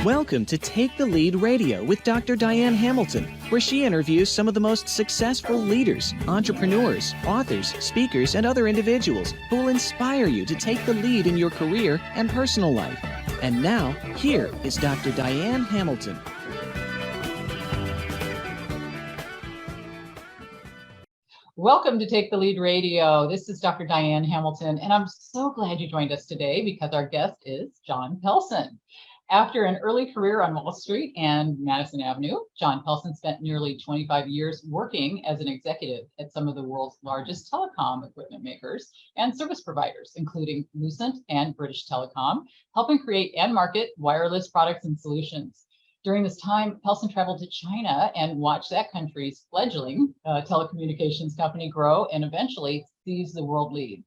Welcome to Take the Lead Radio with Dr. Diane Hamilton, where she interviews some of the most successful leaders, entrepreneurs, authors, speakers, and other individuals who will inspire you to take the lead in your career and personal life. And now, here is Dr. Diane Hamilton. Welcome to Take the Lead Radio. This is Dr. Diane Hamilton, and I'm so glad you joined us today because our guest is Jon Pelson. After an early career on Wall Street and Madison Avenue, Jon Pelson spent nearly 25 years working as an executive at some of the world's largest telecom equipment makers and service providers, including Lucent and British Telecom, helping create and market wireless products and solutions. During this time, Pelson traveled to China and watched that country's fledgling telecommunications company grow and eventually seize the world lead.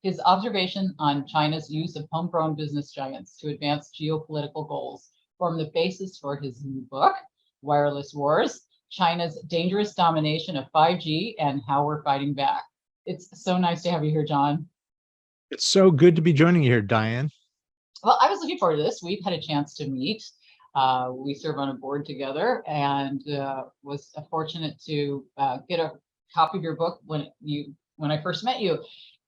His observation on China's use of homegrown business giants to advance geopolitical goals form the basis for his new book, Wireless Wars: China's Dangerous Domination of 5G and How We're Fighting Back. It's so nice to have you here, Jon. It's so good to be joining you here, Diane. Well, I was looking forward to this. We've had a chance to meet. We serve on a board together, and was fortunate to get a copy of your book when I first met you.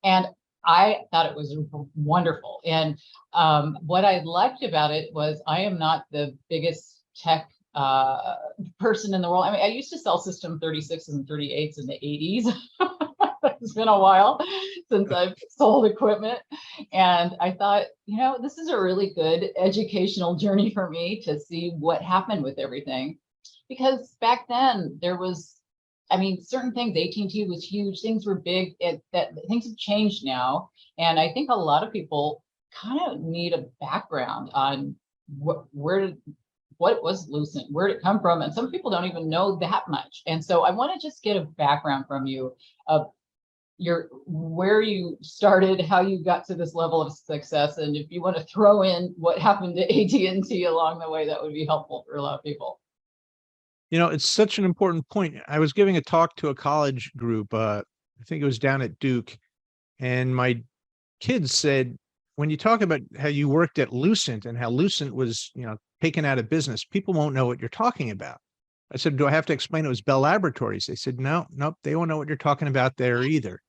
And I thought it was wonderful. And what I liked about it was I am not the biggest tech person in the world. I mean, I used to sell System 36s and 38s in the 80s. It's been a while since I've sold equipment. And I thought, this is a really good educational journey for me to see what happened with everything. Because back then there was, certain things, AT&T was huge, things were big, things have changed now. And I think a lot of people kind of need a background on what was Lucent, where did it come from? And some people don't even know that much. And so I want to just get a background from you of where you started, how you got to this level of success. And if you want to throw in what happened to AT&T along the way, that would be helpful for a lot of people. It's such an important point. I was giving a talk to a college group, I think it was down at Duke, and my kids said, when you talk about how you worked at Lucent and how Lucent was, taken out of business, people won't know what you're talking about. I said, do I have to explain it was Bell Laboratories? They said, nope, they won't know what you're talking about there either.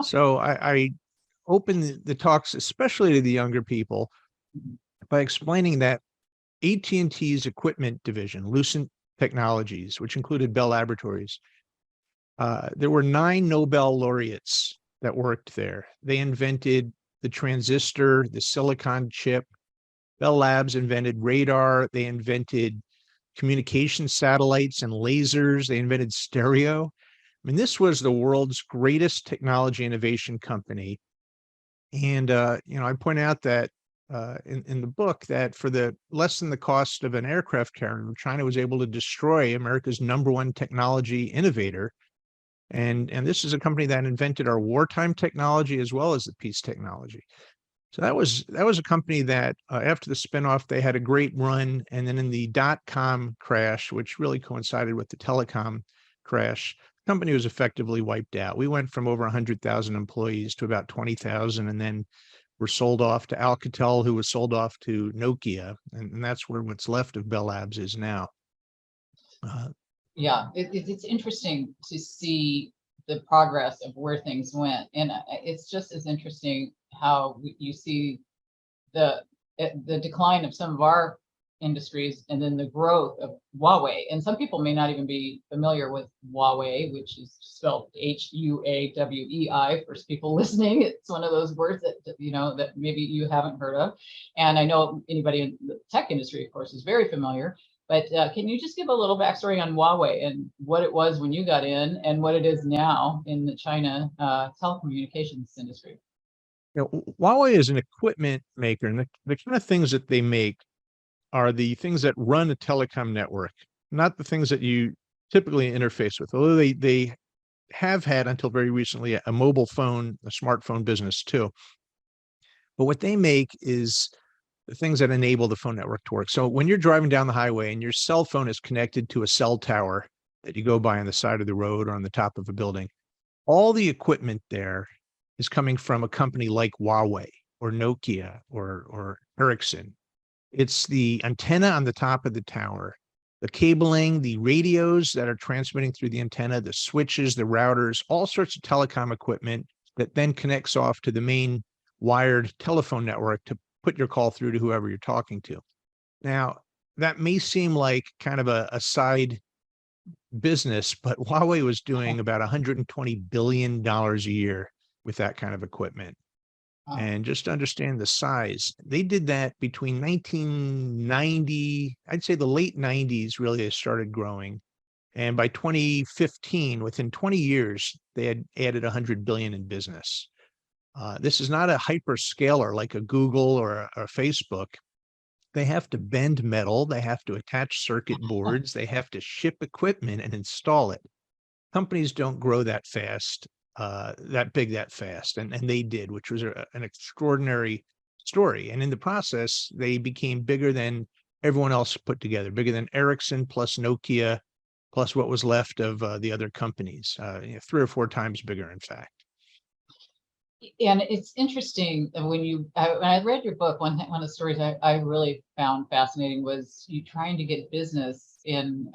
So I opened the talks, especially to the younger people, by explaining that AT&T's equipment division, Lucent Technologies, which included Bell Laboratories, there were 9 Nobel laureates that worked there. They invented the transistor, the silicon chip. Bell Labs invented radar. They invented communication satellites and lasers. They invented stereo. This was the world's greatest technology innovation company. And, I point out that in the book that for the less than the cost of an aircraft carrier, China was able to destroy America's #1 technology innovator. And this is a company that invented our wartime technology as well as the peace technology. So that was a company that after the spinoff, they had a great run. And then in the .com crash, which really coincided with the telecom crash, the company was effectively wiped out. We went from over 100,000 employees to about 20,000, and then were sold off to Alcatel, who was sold off to Nokia. And that's where what's left of Bell Labs is now. Yeah, it's interesting to see the progress of where things went. And it's just as interesting how you see the decline of some of our industries and then the growth of Huawei. And some people may not even be familiar with Huawei, which is spelled Huawei for people listening. It's one of those words that, that maybe you haven't heard of. And I know anybody in the tech industry, of course, is very familiar. But can you just give a little backstory on Huawei and what it was when you got in and what it is now in the China telecommunications industry? Huawei is an equipment maker, and the kind of things that they make are the things that run a telecom network, not the things that you typically interface with, although they have had until very recently a mobile phone, a smartphone business too. But what they make is the things that enable the phone network to work. So when you're driving down the highway and your cell phone is connected to a cell tower that you go by on the side of the road or on the top of a building, all the equipment there is coming from a company like Huawei or Nokia or Ericsson It's the antenna on the top of the tower, the cabling, the radios that are transmitting through the antenna, the switches, the routers, all sorts of telecom equipment that then connects off to the main wired telephone network to put your call through to whoever you're talking to. Now, that may seem like kind of a side business, but Huawei was doing about $120 billion a year with that kind of equipment. And just to understand the size, they did that between 1990, I'd say the late 90s, really, they started growing. And by 2015, within 20 years, they had added 100 billion in business. This is not a hyperscaler like a Google or a Facebook. They have to bend metal, they have to attach circuit boards, they have to ship equipment and install it. Companies don't grow that fast, that big, that fast, and they did, which was an extraordinary story. And in the process, they became bigger than everyone else put together, bigger than Ericsson plus Nokia, plus what was left of the other companies, 3 or 4 times bigger, in fact. And it's interesting when I read your book, one of the stories I really found fascinating was you trying to get business in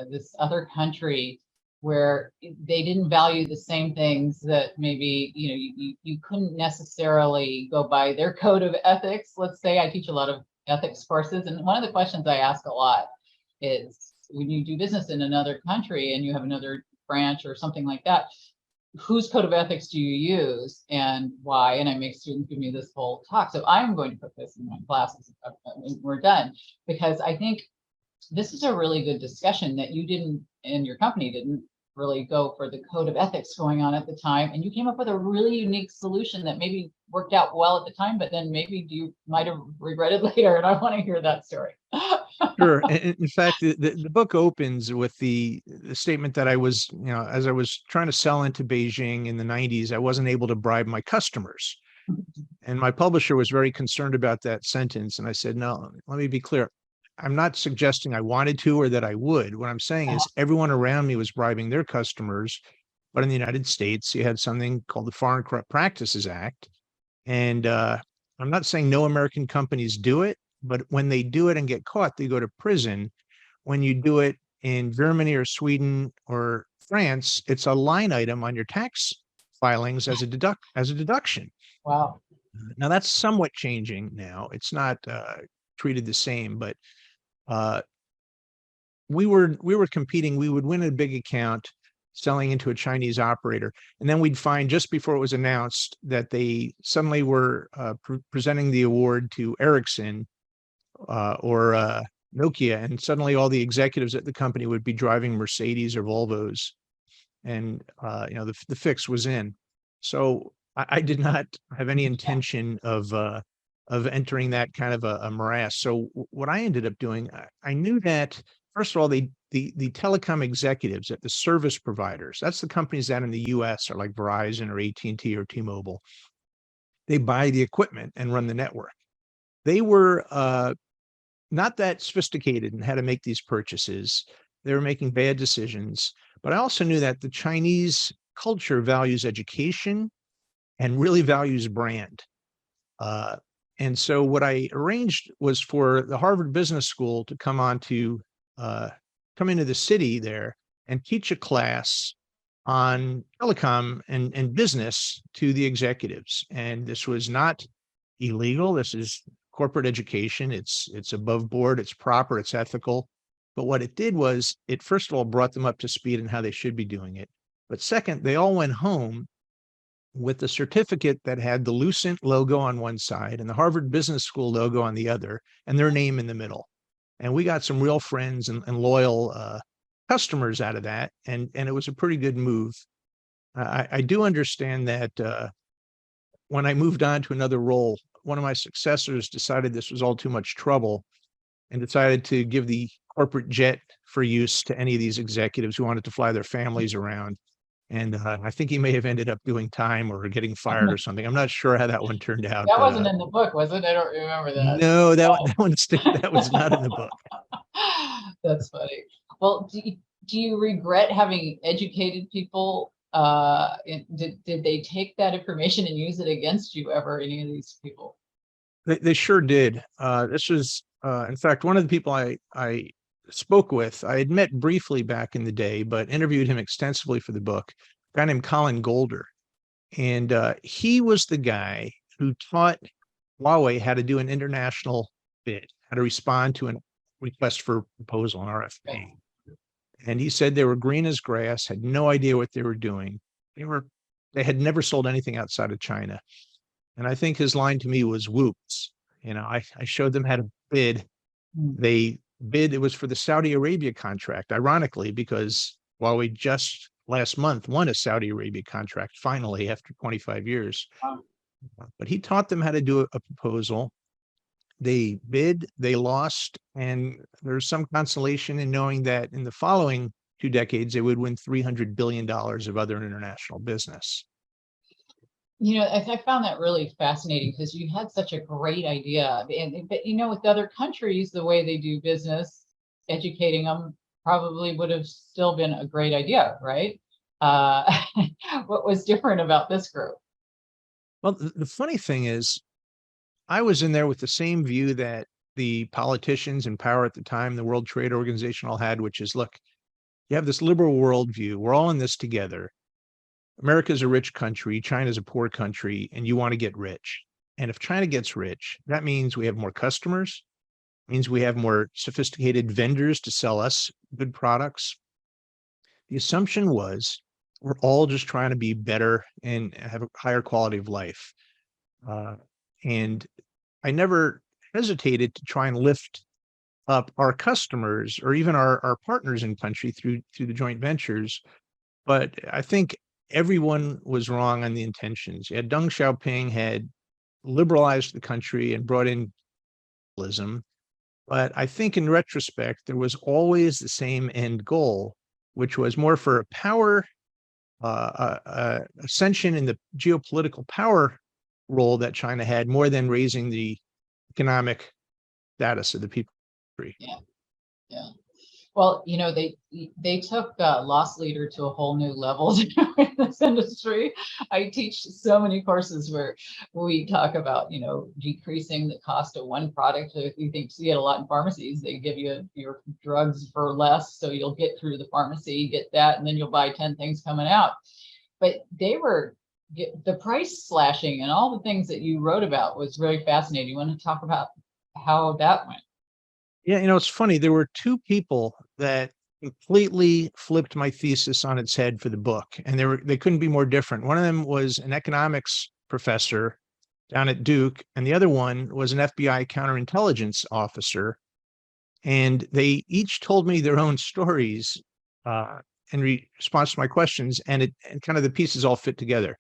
this other country where they didn't value the same things that maybe, you couldn't necessarily go by their code of ethics. Let's say I teach a lot of ethics courses, and one of the questions I ask a lot is, when you do business in another country and you have another branch or something like that, whose code of ethics do you use and why? And I make students give me this whole talk. So I'm going to put this in my classes when we're done, because I think this is a really good discussion that you didn't, and your company didn't really go for the code of ethics going on at the time. And you came up with a really unique solution that maybe worked out well at the time, but then maybe you might have regretted later. And I want to hear that story. Sure. In fact, the book opens with the statement that I was, as I was trying to sell into Beijing in the 90s, I wasn't able to bribe my customers. And my publisher was very concerned about that sentence. And I said, no, let me be clear. I'm not suggesting I wanted to or that I would. What I'm saying is everyone around me was bribing their customers. But in the United States, you had something called the Foreign Corrupt Practices Act. And I'm not saying no American companies do it, but when they do it and get caught, they go to prison. When you do it in Germany or Sweden or France, it's a line item on your tax filings as a deduction. Wow. Now that's somewhat changing now. It's not treated the same, but we were competing. We would win a big account selling into a Chinese operator, and then we'd find just before it was announced that they suddenly were presenting the award to Ericsson or Nokia, and suddenly all the executives at the company would be driving Mercedes or Volvos, and the fix was in. So I did not have any intention of entering that kind of a morass. So what I ended up doing, I knew that, first of all, the telecom executives at the service providers, that's the companies that in the US are like Verizon or AT&T or T-Mobile, they buy the equipment and run the network. They were not that sophisticated in how to make these purchases. They were making bad decisions. But I also knew that the Chinese culture values education and really values brand. And so what I arranged was for the Harvard Business School to come into the city there and teach a class on telecom and business to the executives. And this was not illegal. This is corporate education. It's above board, it's proper, it's ethical. But what it did was it, first of all, brought them up to speed on how they should be doing it. But second, they all went home with the certificate that had the Lucent logo on one side and the Harvard Business School logo on the other, and their name in the middle. And we got some real friends and loyal customers out of that. And it was a pretty good move. I do understand that when I moved on to another role, one of my successors decided this was all too much trouble and decided to give the corporate jet for use to any of these executives who wanted to fly their families around. And I think he may have ended up doing time or getting fired or something. I'm not sure how that one turned out. That wasn't in the book, was it? I don't remember that. No, that was not in the book. That's funny. Well, do you regret having educated people? Did they take that information and use it against you ever, any of these people? They sure did. This was In fact, one of the people I spoke with, I had met briefly back in the day, but interviewed him extensively for the book, a guy named Colin Golder. And he was the guy who taught Huawei how to do an international bid, how to respond to a request for proposal, an RFP. And he said they were green as grass, had no idea what they were doing. They had never sold anything outside of China. And I think his line to me was whoops. I showed them how to bid. They bid, it was for the Saudi Arabia contract, ironically, because Huawei just last month won a Saudi Arabia contract, finally, after 25 years. But he taught them how to do a proposal. They bid, they lost, and there's some consolation in knowing that in the following 2 decades, they would win $300 billion of other international business. I found that really fascinating because you had such a great idea. But with other countries, the way they do business, educating them probably would have still been a great idea, right? What was different about this group? Well, the funny thing is, I was in there with the same view that the politicians in power at the time, the World Trade Organization all had, which is, look, you have this liberal worldview. We're all in this together. America's a rich country, China's a poor country, and you want to get rich. And if China gets rich, that means we have more customers, means we have more sophisticated vendors to sell us good products. The assumption was we're all just trying to be better and have a higher quality of life. And I never hesitated to try and lift up our customers or even our partners in country through the joint ventures. But I think everyone was wrong on the intentions. Yeah, Deng Xiaoping had liberalized the country and brought in liberalism. But I think in retrospect, there was always the same end goal, which was more for a power ascension in the geopolitical power role that China had, more than raising the economic status of the people. Yeah. Well, they took loss leader to a whole new level in this industry. I teach so many courses where we talk about, decreasing the cost of one product. So if you see it a lot in pharmacies, they give you your drugs for less, so you'll get through the pharmacy, get that, and then you'll buy 10 things coming out. But the price slashing and all the things that you wrote about was very fascinating. You want to talk about how that went? Yeah, it's funny. There were 2 people that completely flipped my thesis on its head for the book, and they couldn't be more different. One of them was an economics professor down at Duke, and the other one was an FBI counterintelligence officer. And they each told me their own stories in response to my questions, and kind of the pieces all fit together.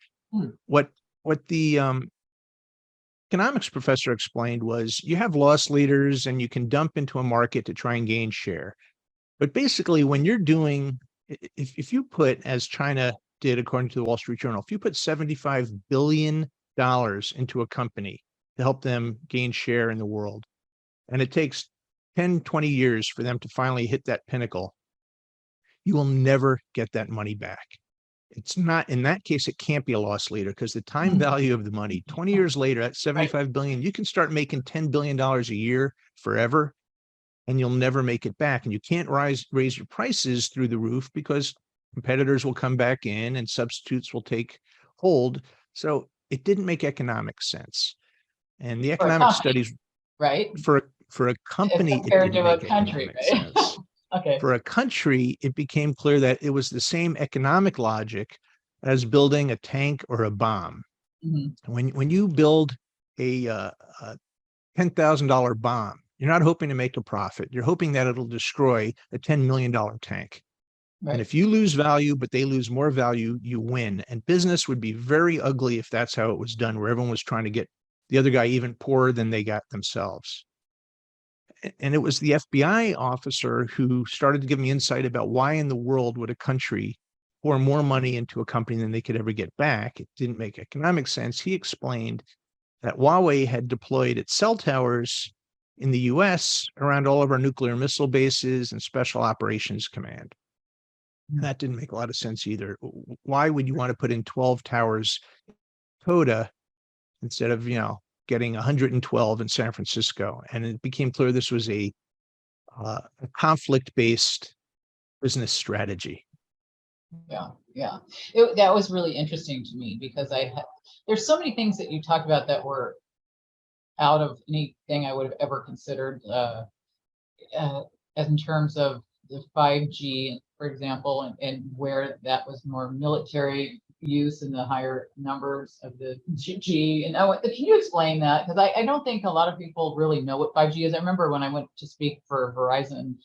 What the economics professor explained was you have loss leaders and you can dump into a market to try and gain share. But basically, when you're doing, if you put, as China did according to the Wall Street Journal, if you put $75 billion into a company to help them gain share in the world, and it takes 10, 20 years for them to finally hit that pinnacle, you will never get that money back. It's not, in that case, it can't be a loss leader because the time value of the money, 20 years later, at 75 billion, you can start making $10 billion a year forever, and you'll never make it back. And you can't raise your prices through the roof because competitors will come back in and substitutes will take hold. So it didn't make economic sense. And the economic studies, right? For a company, compared to a country, right? Sense. Okay. For a country, it became clear that it was the same economic logic as building a tank or a bomb. When you build a $10,000 bomb, you're not hoping to make a profit. You're hoping that it'll destroy a $10 million tank. Right. And if you lose value, but they lose more value, you win. And business would be very ugly if that's how it was done, where everyone was trying to get the other guy even poorer than they got themselves. And it was the FBI officer who started to give me insight about why in the world would a country pour more money into a company than they could ever get back. It didn't make economic sense. He explained that Huawei had deployed its cell towers in the US around all of our nuclear missile bases and Special Operations Command. That didn't make a lot of sense either. Why would you want to put in 12 towers in Dakota instead of, getting 112 in San Francisco. And it became clear this was a conflict-based business strategy. Yeah. That was really interesting to me because there's so many things that you talked about that were out of anything I would have ever considered as in terms of the 5G, for example, and where that was more military use and the higher numbers of the G. And can you explain that? Because I don't think a lot of people really know what 5G is. I remember when I went to speak for Verizon,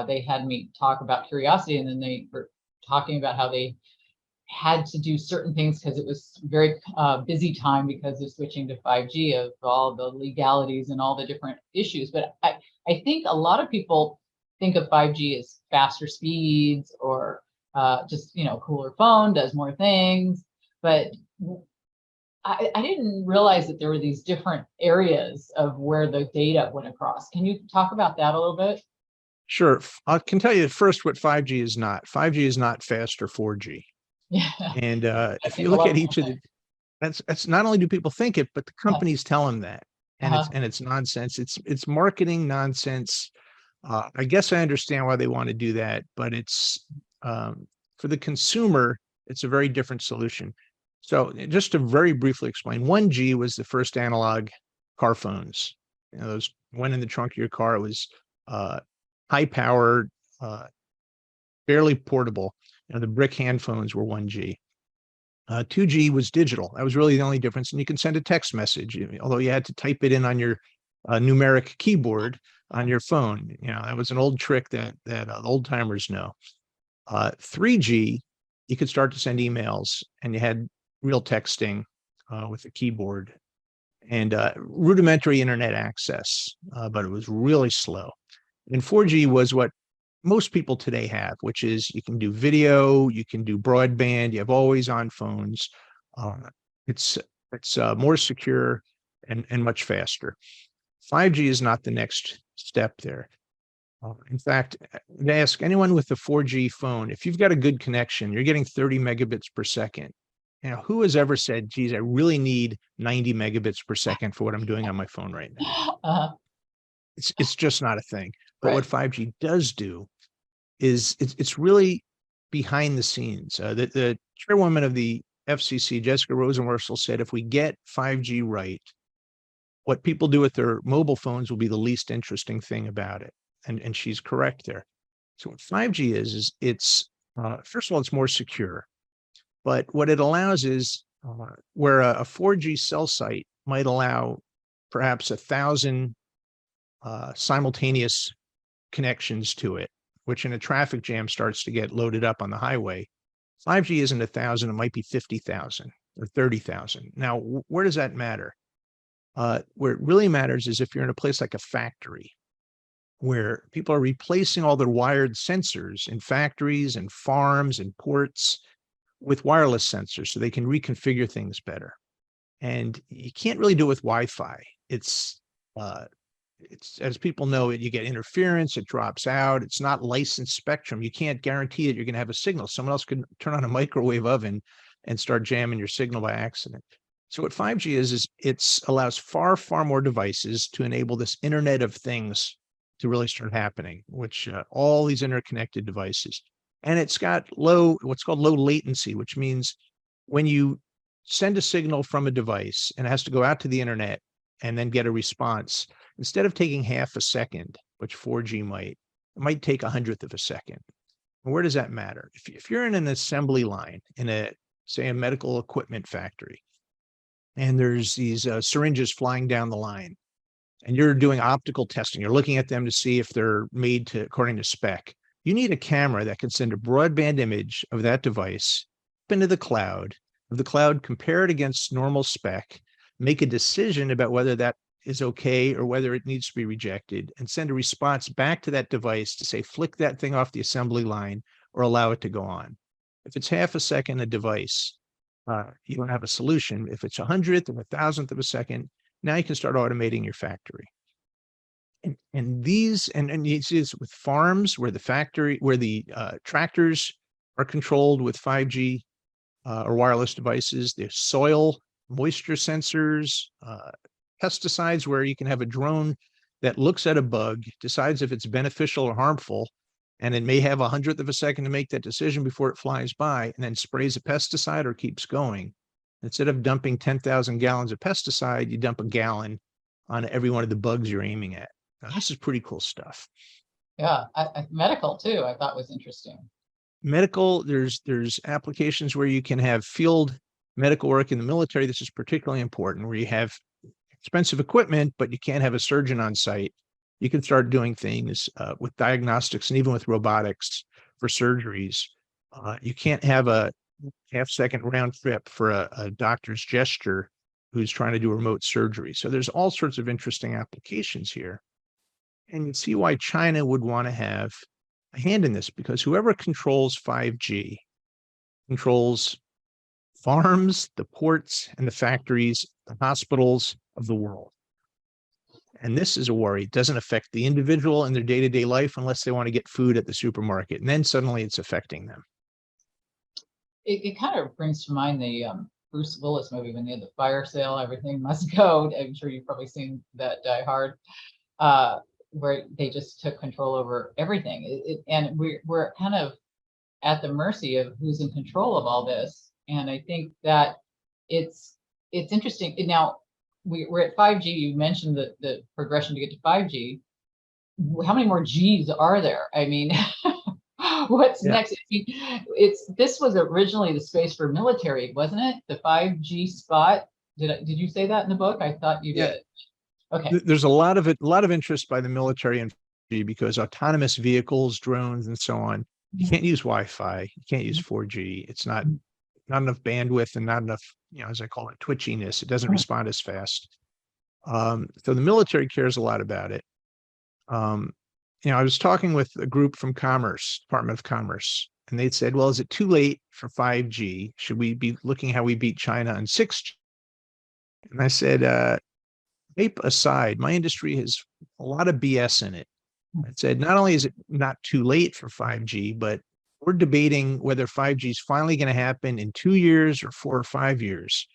they had me talk about Curiosity, and then they were talking about how they had to do certain things because it was very busy time because of switching to 5G, of all the legalities and all the different issues. But I think a lot of people think of 5G as faster speeds or just, cooler phone, does more things. But I didn't realize that there were these different areas of where the data went across. Can you talk about that a little bit? Sure. I can tell you first what 5G is not. 5G is not fast or 4G. Yeah. And if you look at each of the, that's not only do people think it, but the companies tell them that, and it's nonsense. It's marketing nonsense. I guess I understand why they want to do that, but it's for the consumer, it's a very different solution. So just to very briefly explain, 1G was the first analog car phones. Those went in the trunk of your car. It was high powered, barely portable. The brick hand phones were 1G. 2G was digital. That was really the only difference. And you can send a text message, although you had to type it in on your numeric keyboard on your phone. That was an old trick that old timers know. 3G, you could start to send emails, and you had real texting with a keyboard and rudimentary internet access, but it was really slow. And 4G was what most people today have, which is you can do video, you can do broadband, you have always on phones. It's more secure and much faster. 5G is not the next step there. In fact, to ask anyone with a 4G phone, if you've got a good connection, you're getting 30 megabits per second. Who has ever said, geez, I really need 90 megabits per second for what I'm doing on my phone right now? It's just not a thing. But Right. what 5G does do is it's really behind the scenes. The chairwoman of the FCC, Jessica Rosenworcel, said if we get 5G right, what people do with their mobile phones will be the least interesting thing about it. And she's correct there. So what 5G is it's, first of all, it's more secure. But what it allows is where a 4G cell site might allow perhaps 1,000 simultaneous connections to it, which in a traffic jam starts to get loaded up on the highway. 5G isn't 1,000, it might be 50,000 or 30,000. Now, where does that matter? Where it really matters is if you're in a place like a factory, where people are replacing all their wired sensors in factories and farms and ports with wireless sensors so they can reconfigure things better. And you can't really do it with Wi-Fi. It's as people know, you get interference, it drops out. It's not licensed spectrum. You can't guarantee that you're going to have a signal. Someone else could turn on a microwave oven and start jamming your signal by accident. So what 5G is it allows far, far more devices to enable this Internet of Things to really start happening, which all these interconnected devices. And it's got what's called low latency, which means when you send a signal from a device and it has to go out to the internet and then get a response, instead of taking half a second, which 4G might, it might take 100th of a second. And where does that matter? If you're in an assembly line in say a medical equipment factory, and there's these syringes flying down the line, and you're doing optical testing, you're looking at them to see if they're made according to spec. You need a camera that can send a broadband image of that device up into the cloud, compare it against normal spec, make a decision about whether that is okay or whether it needs to be rejected, and send a response back to that device to say, flick that thing off the assembly line or allow it to go on. If it's half a second a device, you don't have a solution. If it's 100th of a 1,000th of a second, now you can start automating your factory. And you see this with farms where the tractors are controlled with 5G or wireless devices. There's soil moisture sensors, pesticides where you can have a drone that looks at a bug, decides if it's beneficial or harmful, and it may have 100th of a second to make that decision before it flies by, and then sprays a pesticide or keeps going. Instead of dumping 10,000 gallons of pesticide, you dump a gallon on every one of the bugs you're aiming at. Now, this is pretty cool stuff. Yeah, medical too, I thought was interesting. Medical, there's applications where you can have field medical work in the military. This is particularly important, where you have expensive equipment, but you can't have a surgeon on site. You can start doing things with diagnostics and even with robotics for surgeries. You can't have a half-second round trip for a doctor's gesture who's trying to do remote surgery. So there's all sorts of interesting applications here. And you see why China would want to have a hand in this, because whoever controls 5G controls farms, the ports, and the factories, the hospitals of the world. And this is a worry. It doesn't affect the individual in their day-to-day life unless they want to get food at the supermarket. And then suddenly it's affecting them. It kind of brings to mind the Bruce Willis movie when they had the fire sale, everything must go. I'm sure you've probably seen that, Die Hard, where they just took control over everything. And we're kind of at the mercy of who's in control of all this. And I think that it's interesting. Now, we're at 5G. You mentioned the progression to get to 5G. How many more Gs are there? I mean, what's next? This was originally the space for military, wasn't it? The 5G spot. Did you say that in the book? I thought you did. Okay. There's a lot of interest by the military in 5G because autonomous vehicles, drones, and so on. You can't use Wi-Fi. You can't use 4G. It's not enough bandwidth and not enough, as I call it, twitchiness. It doesn't respond as fast. So the military cares a lot about it. I was talking with a group from Department of Commerce, and they'd said, well, is it too late for 5G? Should we be looking how we beat China on 6G? And I said, tape aside, my industry has a lot of BS in it. I said, not only is it not too late for 5G, but we're debating whether 5G is finally going to happen in 2 years or 4 or 5 years.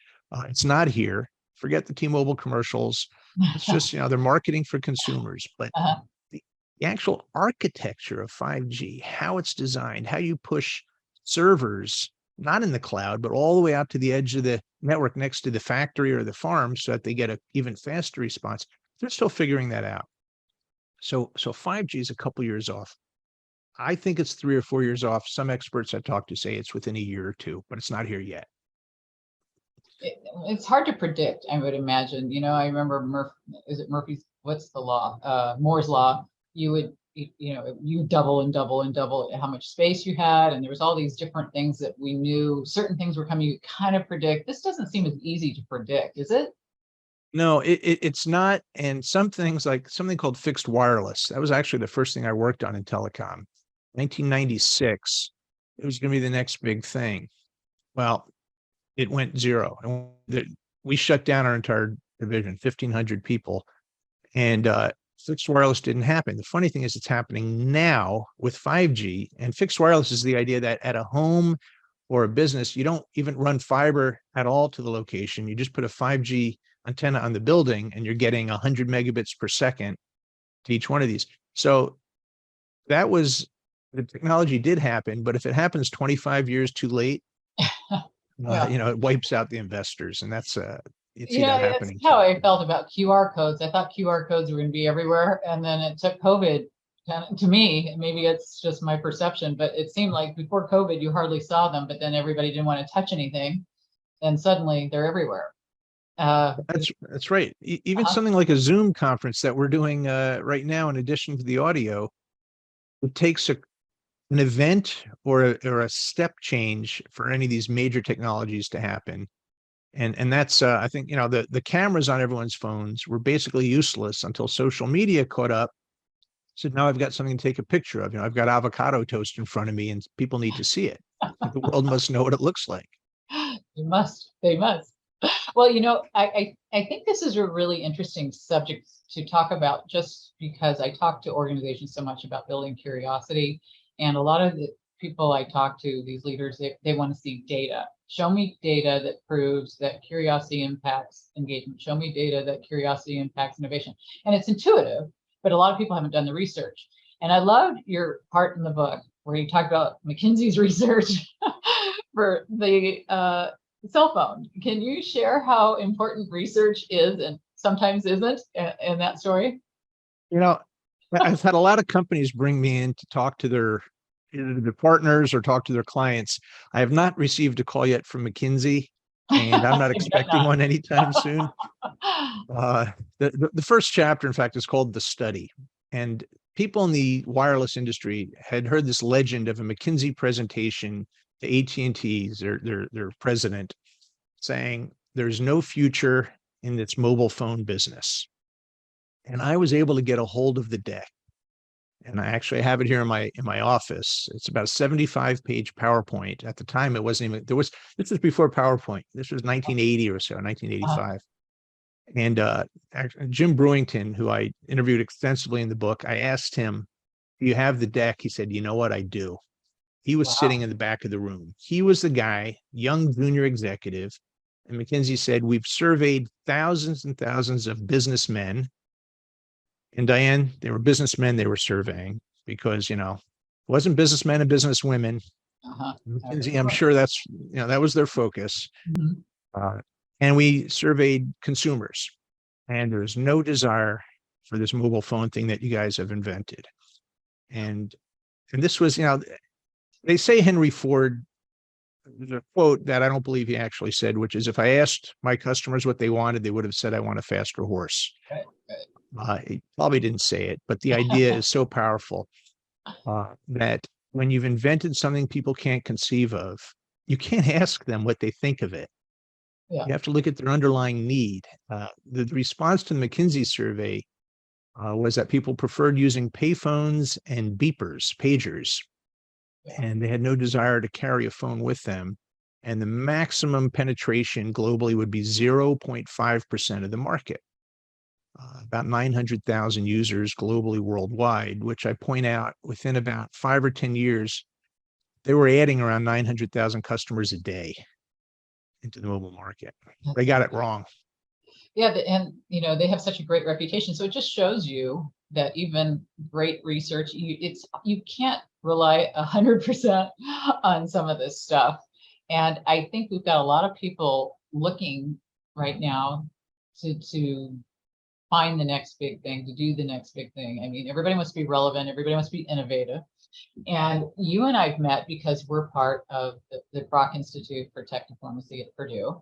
It's not here. Forget the T-Mobile commercials. It's just, they're marketing for consumers. But the actual architecture of 5G, how it's designed, how you push servers, not in the cloud, but all the way out to the edge of the network next to the factory or the farm so that they get an even faster response, they're still figuring that out. So 5G is a couple years off. I think it's 3 or 4 years off. Some experts I talked to say it's within a year or two, but it's not here yet. It's hard to predict, I would imagine. I remember Murphy's, what's the law? Moore's law. You would, you double and double and double how much space you had. And there was all these different things that we knew, certain things were coming, you kind of predict. This doesn't seem as easy to predict, is it? No, it's not. And some things, like something called fixed wireless, that was actually the first thing I worked on in telecom. 1996, it was going to be the next big thing. Well, it went zero. And we shut down our entire division, 1,500 people, and fixed wireless didn't happen. The funny thing is it's happening now with 5G, and fixed wireless is the idea that at a home or a business, you don't even run fiber at all to the location. You just put a 5G antenna on the building and you're getting 100 megabits per second to each one of these. So that was, the technology did happen, but if it happens 25 years too late, it wipes out the investors, and that's you see that happening. That's how I felt about QR codes. I thought QR codes were going to be everywhere, and then it took COVID. To me, maybe it's just my perception, but it seemed like before COVID you hardly saw them, but then everybody didn't want to touch anything, and suddenly they're everywhere. That's right. Even something like a Zoom conference that we're doing right now, in addition to the audio, it takes an event or a step change for any of these major technologies to happen. And that's, I think, the cameras on everyone's phones were basically useless until social media caught up. So now I've got something to take a picture of. I've got avocado toast in front of me and people need to see it. The world must know what it looks like. They must. Well, I think this is a really interesting subject to talk about, just because I talk to organizations so much about building curiosity. And a lot of people I talk to, these leaders, they want to see data. Show me data that proves that curiosity impacts engagement. Show me data that curiosity impacts innovation. And it's intuitive, but a lot of people haven't done the research. And I loved your part in the book where you talked about McKinsey's research for the cell phone. Can you share how important research is and sometimes isn't in that story? You know, I've had a lot of companies bring me in to talk to their either the partners or talk to their clients. I have not received a call yet from McKinsey, and I'm not expecting one anytime soon. The first chapter, in fact, is called The Study. And people in the wireless industry had heard this legend of a McKinsey presentation to AT&T's, their president, saying there's no future in this mobile phone business. And I was able to get a hold of the deck. And I actually have it here in my office. It's about a 75-page PowerPoint. At the time, it wasn't even, this was before PowerPoint. This was 1980 or so, 1985. And Jim Brewington, who I interviewed extensively in the book, I asked him, do you have the deck? He said, you know what, I do. He was sitting in the back of the room. He was the guy, young junior executive. And McKinsey said, we've surveyed thousands and thousands of businessmen. And Diane, they were businessmen they were surveying because, it wasn't businessmen and businesswomen. McKinsey, I'm sure that's, that was their focus. And we surveyed consumers, and there's no desire for this mobile phone thing that you guys have invented. And this was, they say Henry Ford, there's a quote that I don't believe he actually said, which is, if I asked my customers what they wanted, they would have said, I want a faster horse. He probably didn't say it, but the idea is so powerful that when you've invented something people can't conceive of, you can't ask them what they think of it. You have to look at their underlying need. The response to the McKinsey survey was that people preferred using payphones and beepers, pagers, and they had no desire to carry a phone with them. And the maximum penetration globally would be 0.5% of the market. About 900,000 users globally worldwide, which I point out within about 5 or 10 years, they were adding around 900,000 customers a day into the mobile market. They got it wrong. Yeah, and they have such a great reputation. So it just shows you that even great research, you can't rely 100% on some of this stuff. And I think we've got a lot of people looking right now to find the next big thing, to do the next big thing. I mean, everybody must be relevant, everybody must be innovative. And you and I've met because we're part of the Brock Institute for Tech Diplomacy at Purdue.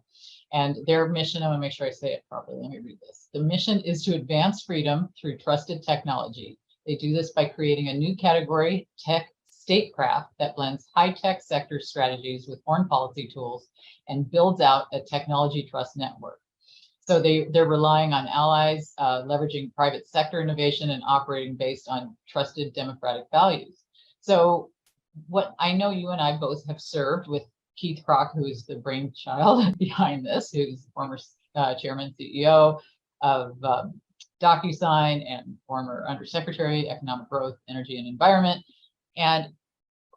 And their mission, I'm gonna make sure I say it properly, let me read this. The mission is to advance freedom through trusted technology. They do this by creating a new category, tech statecraft, that blends high-tech sector strategies with foreign policy tools and builds out a technology trust network. So they're relying on allies, leveraging private sector innovation and operating based on trusted democratic values. So what I know you and I both have served with Keith Krach, who is the brainchild behind this, who's former chairman, CEO of DocuSign and former undersecretary, economic growth, energy and environment. And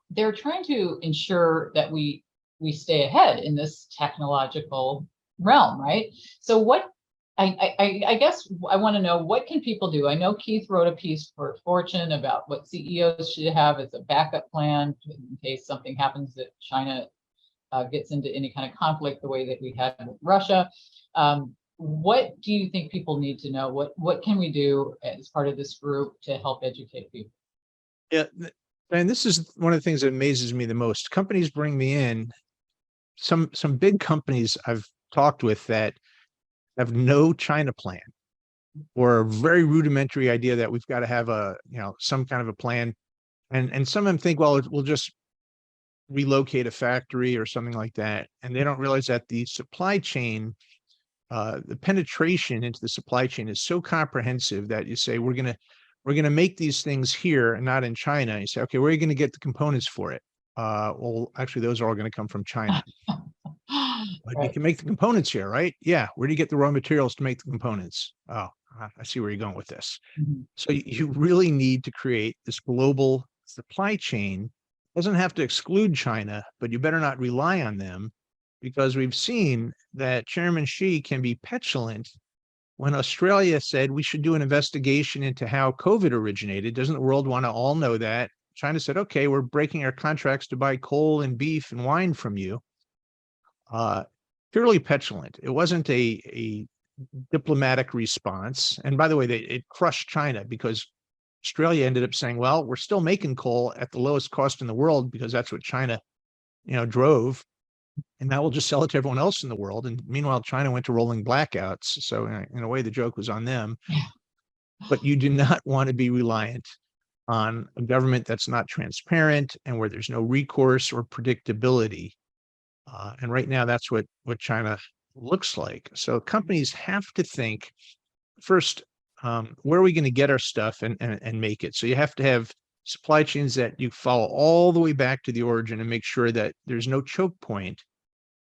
they're trying to ensure that we stay ahead in this technological realm, right? So what I guess I want to know, what can people do? I know Keith wrote a piece for Fortune about what CEOs should have as a backup plan in case something happens, that China gets into any kind of conflict the way that we had with Russia. What do you think people need to know? What can we do as part of this group to help educate people? Yeah, and this is one of the things that amazes me the most. Companies bring me in, some big companies I've talked with that have no China plan, or a very rudimentary idea that we've got to have some kind of a plan. And some of them think, well, we'll just relocate a factory or something like that. And they don't realize that the supply chain, the penetration into the supply chain is so comprehensive that you say, we're going to make these things here and not in China. And you say, okay, where are you going to get the components for it? Well, actually, those are all going to come from China. But right. You can make the components here, right? Yeah. Where do you get the raw materials to make the components? Oh, I see where you're going with this. So you really need to create this global supply chain Doesn't have to exclude China, but you better not rely on them, because we've seen that Chairman Xi can be petulant. When Australia said we should do an investigation into how COVID originated, doesn't the world want to all know that? China said, okay, we're breaking our contracts to buy coal and beef and wine from you. Purely petulant. It wasn't a diplomatic response. And by the way, it crushed China, because Australia ended up saying, well, we're still making coal at the lowest cost in the world, because that's what China, drove. And now we'll just sell it to everyone else in the world. And meanwhile, China went to rolling blackouts. So in a way, the joke was on them. But you do not want to be reliant on a government that's not transparent and where there's no recourse or predictability. And right now, that's what China looks like. So companies have to think first, where are we going to get our stuff and make it? So you have to have supply chains that you follow all the way back to the origin and make sure that there's no choke point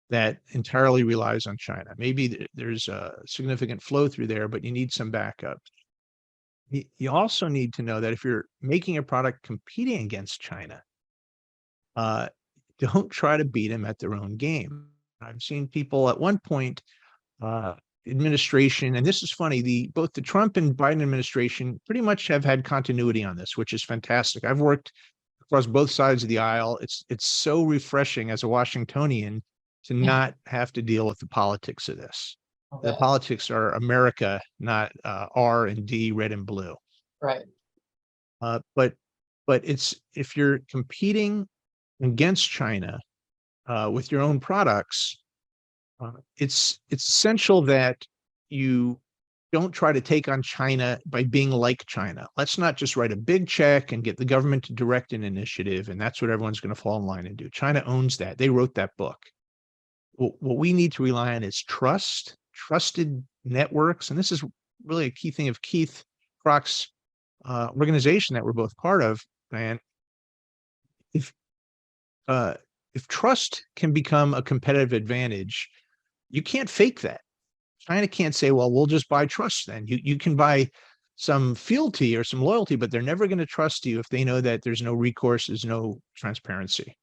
that entirely relies on China. Maybe there's a significant flow through there, but you need some backup. You also need to know that if you're making a product competing against China, don't try to beat them at their own game. I've seen people at one point, administration, and this is funny, both the Trump and Biden administration pretty much have had continuity on this, which is fantastic. I've worked across both sides of the aisle. It's so refreshing as a Washingtonian to not have to deal with the politics of this. Okay. The politics are America, not R and D, red and blue. Right. But it's, if you're competing against China with your own products, it's essential that you don't try to take on China by being like China. Let's not just write a big check and get the government to direct an initiative, and that's what everyone's going to fall in line and do. China owns that. They wrote that book. What we need to rely on is trusted networks, and this is really a key thing of Keith Krock's organization that we're both part of. And if trust can become a competitive advantage, you can't fake that. China can't say, well, we'll just buy trust then. You can buy some fealty or some loyalty, but they're never going to trust you if they know that there's no recourse, there's no transparency.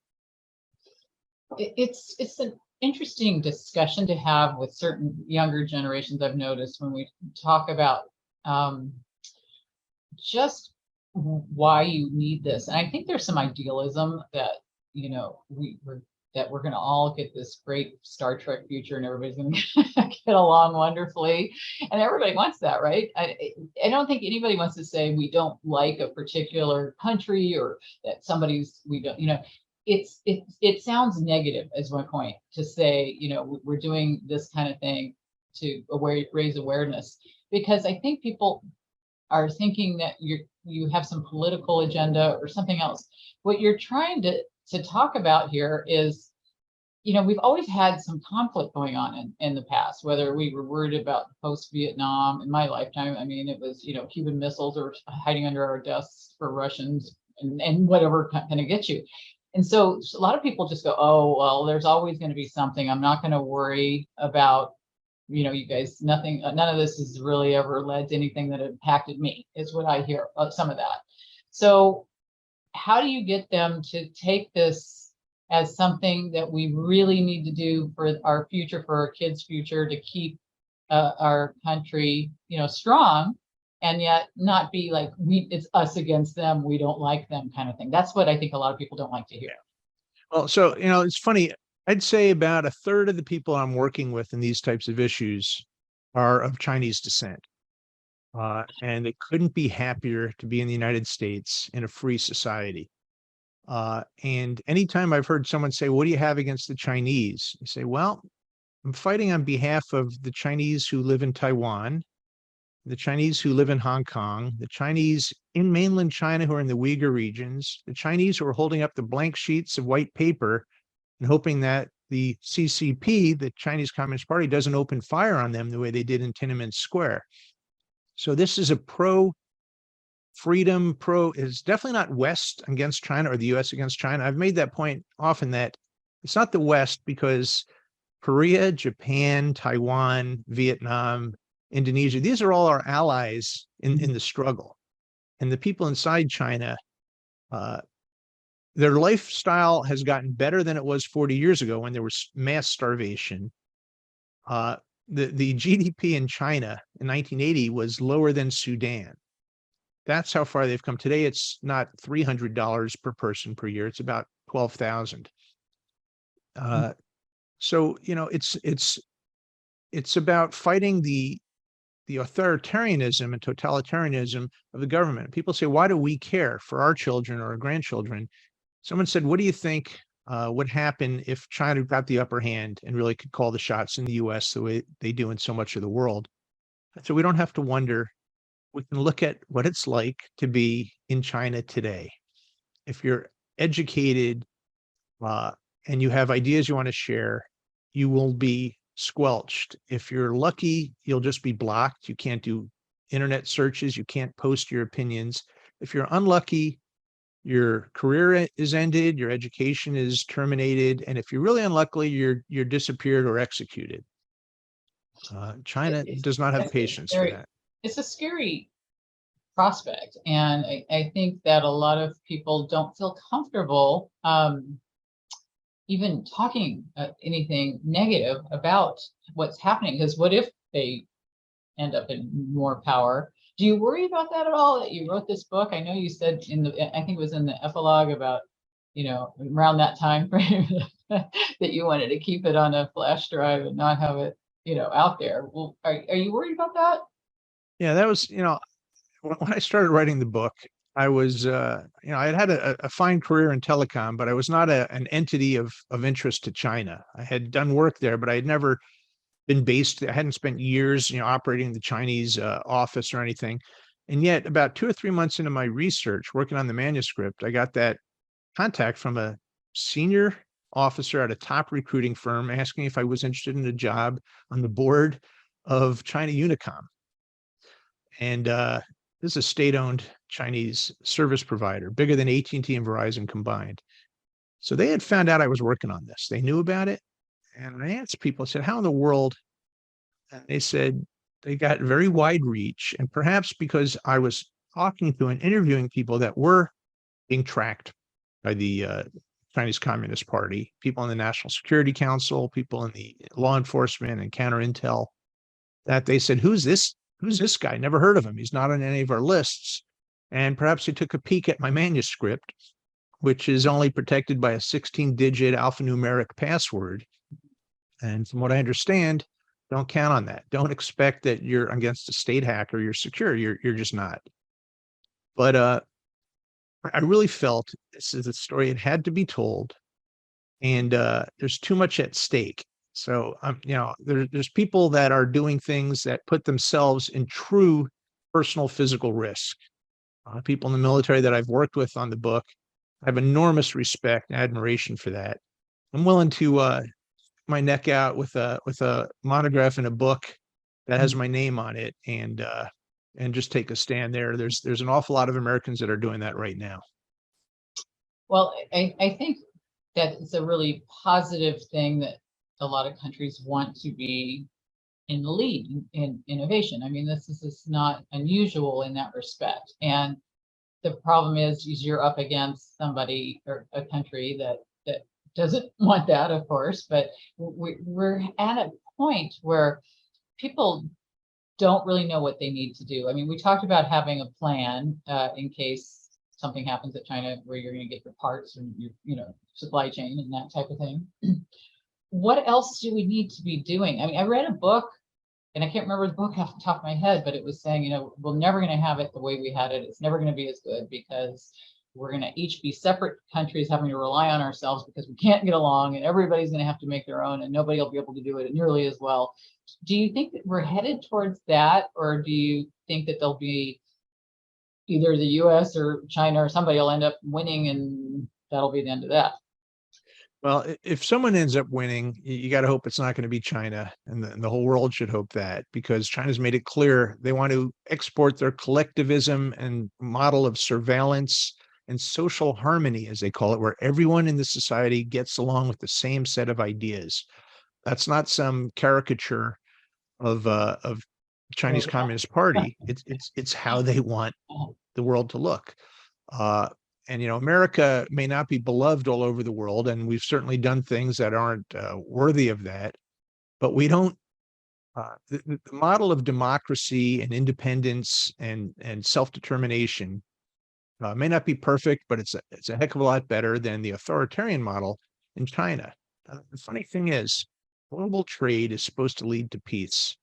It's an interesting discussion to have with certain younger generations, I've noticed, when we talk about just why you need this. And I think there's some idealism that, we're going to all get this great Star Trek future and everybody's going to get along wonderfully. And everybody wants that, right? I don't think anybody wants to say we don't like a particular country or that we don't, it sounds negative as my point to say, we're doing this kind of thing to raise awareness, because I think people are thinking that you have some political agenda or something else. What you're trying to talk about here is, we've always had some conflict going on in the past, whether we were worried about post-Vietnam. In my lifetime, I mean, it was, Cuban missiles or hiding under our desks for Russians and whatever kind of gets you. And so a lot of people just go, oh, well, there's always going to be something. I'm not going to worry about, you guys, none of this has really ever led to anything that impacted me, is what I hear, some of that. So how do you get them to take this as something that we really need to do for our future, for our kids' future, to keep our country, strong, and yet not be like, it's us against them, we don't like them kind of thing? That's what I think a lot of people don't like to hear. Well, so, it's funny. I'd say about a third of the people I'm working with in these types of issues are of Chinese descent. And they couldn't be happier to be in the United States in a free society. And anytime I've heard someone say, what do you have against the Chinese? I say, well, I'm fighting on behalf of the Chinese who live in Taiwan, the Chinese who live in Hong Kong, the Chinese in mainland China who are in the Uyghur regions, the Chinese who are holding up the blank sheets of white paper and hoping that the CCP, the Chinese Communist Party, doesn't open fire on them the way they did in Tiananmen Square. So this is a pro-freedom, is definitely not West against China or the US against China. I've made that point often, that it's not the West, because Korea, Japan, Taiwan, Vietnam, Indonesia, these are all our allies in the struggle. And the people inside China, their lifestyle has gotten better than it was 40 years ago when there was mass starvation. The GDP in China in 1980 was lower than Sudan. That's how far they've come. Today, it's not $300 per person per year. It's about 12,000. So, you know, it's about fighting the authoritarianism and totalitarianism of the government. People say, why do we care for our children or our grandchildren? Someone said, what do you think would happen if China got the upper hand and really could call the shots in the US the way they do in so much of the world? So we don't have to wonder. We can look at what it's like to be in China today. If you're educated and you have ideas you want to share, you will be squelched. If you're lucky, you'll just be blocked. You can't do internet searches. You can't post your opinions. If you're unlucky, your career is ended, your education is terminated, and if you're really unlucky, you're disappeared or executed. China does not have patience for that. It's a scary prospect, and I think that a lot of people don't feel comfortable even talking anything negative about what's happening, because what if they end up in more power? Do you worry about that at all, that you wrote this book? I know you said I think it was in the epilogue about, you know, around that time frame that you wanted to keep it on a flash drive and not have it, you know, out there. Well, are you worried about that? Yeah, that was, you know, when I started writing the book, I was, you know, I had a fine career in telecom, but I was not an entity of interest to China. I had done work there, but I had never been based. I hadn't spent years, you know, operating the Chinese office or anything. And yet, about 2 or 3 months into my research, working on the manuscript, I got that contact from a senior officer at a top recruiting firm asking if I was interested in a job on the board of China Unicom. And this is a state-owned Chinese service provider, bigger than AT&T and Verizon combined. So they had found out I was working on this. They knew about it. And I asked people, I said, how in the world? And they said they got very wide reach. And perhaps because I was talking to and interviewing people that were being tracked by the Chinese Communist Party, people in the National Security Council, people in the law enforcement and counter intel, that they said, who's this guy? Never heard of him. He's not on any of our lists. And perhaps they took a peek at my manuscript, which is only protected by a 16-digit alphanumeric password. And from what I understand, don't count on that. Don't expect that you're against a state hacker, you're secure. You're just not. But I really felt this is a story that had to be told, and there's too much at stake. So you know, there's people that are doing things that put themselves in true personal physical risk. People in the military that I've worked with on the book, I have enormous respect and admiration for that. I'm willing to my neck out with a monograph in a book that has my name on it, and just take a stand there. There's an awful lot of Americans that are doing that right now. Well, I think that it's a really positive thing that a lot of countries want to be in the lead in innovation. I mean, this is not unusual in that respect. And the problem is you're up against somebody or a country that doesn't want that, of course, but we're at a point where people don't really know what they need to do. I mean, we talked about having a plan in case something happens at China where you're going to get your parts and your, you know, supply chain and that type of thing. What else do we need to be doing? I mean, I read a book, and I can't remember the book off the top of my head, but it was saying, you know, we're never going to have it the way we had it. It's never going to be as good because we're going to each be separate countries having to rely on ourselves because we can't get along, and everybody's going to have to make their own, and nobody will be able to do it nearly as well. Do you think that we're headed towards that, or do you think that there'll be either the US or China or somebody will end up winning and that'll be the end of that? Well, if someone ends up winning, you got to hope it's not going to be China, and the whole world should hope that, because China's made it clear they want to export their collectivism and model of surveillance and social harmony, as they call it, where everyone in the society gets along with the same set of ideas. That's not some caricature of Chinese Communist Party. It's how they want the world to look. And, America may not be beloved all over the world, and we've certainly done things that aren't worthy of that, but we don't, the model of democracy and independence and self-determination may not be perfect, but it's a heck of a lot better than the authoritarian model in China. The funny thing is, global trade is supposed to lead to peace.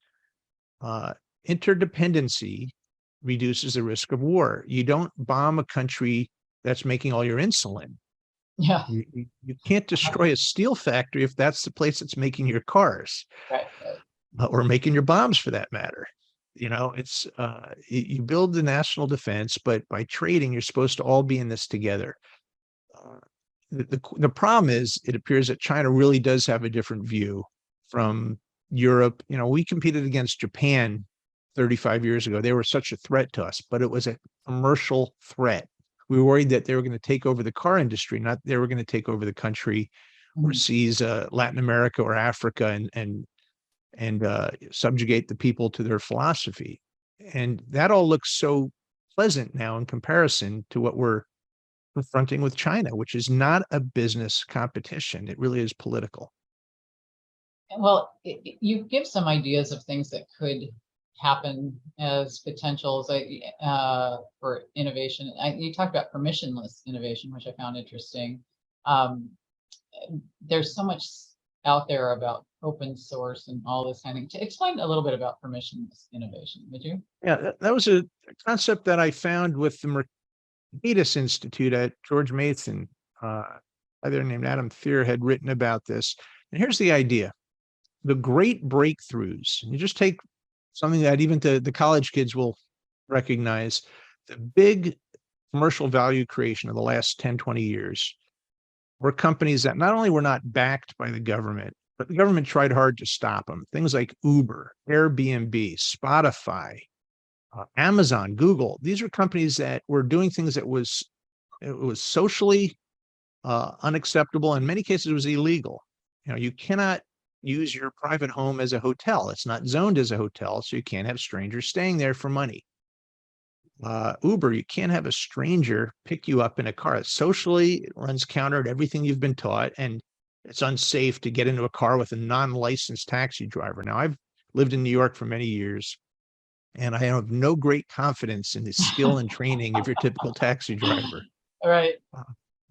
Interdependency reduces the risk of war. You don't bomb a country that's making all your insulin. Yeah. You can't destroy a steel factory if that's the place that's making your cars, Right. or making your bombs for that matter. It's you build the national defense, but by trading, you're supposed to all be in this together. The problem is, it appears that China really does have a different view from Europe. We competed against Japan 35 years ago. They were such a threat to us, but it was a commercial threat. We were worried that they were going to take over the car industry, not they were going to take over the country or seize Latin America or Africa and subjugate the people to their philosophy. And that all looks so pleasant now in comparison to what we're confronting with China, which is not a business competition. It really is political. Well, you give some ideas of things that could happen as potentials for innovation. You talked about permissionless innovation, which I found interesting. There's so much out there about open source and all this kind of thing. To explain a little bit about permissionless innovation, would you? Yeah, that was a concept that I found with the Madison Institute at George Mason. Either named Adam Thier had written about this. And here's the idea. The great breakthroughs, you just take something that even the college kids will recognize, the big commercial value creation of the last 10, 20 years were companies that not only were not backed by the government, but the government tried hard to stop them. Things like Uber, Airbnb, Spotify, Amazon, Google. These are companies that were doing things that it was socially unacceptable. In many cases, it was illegal. You cannot use your private home as a hotel. It's not zoned as a hotel, so you can't have strangers staying there for money. Uber, you can't have a stranger pick you up in a car. Socially, it runs counter to everything you've been taught, and it's unsafe to get into a car with a non-licensed taxi driver. Now, I've lived in New York for many years, and I have no great confidence in the skill and training of your typical taxi driver. All right.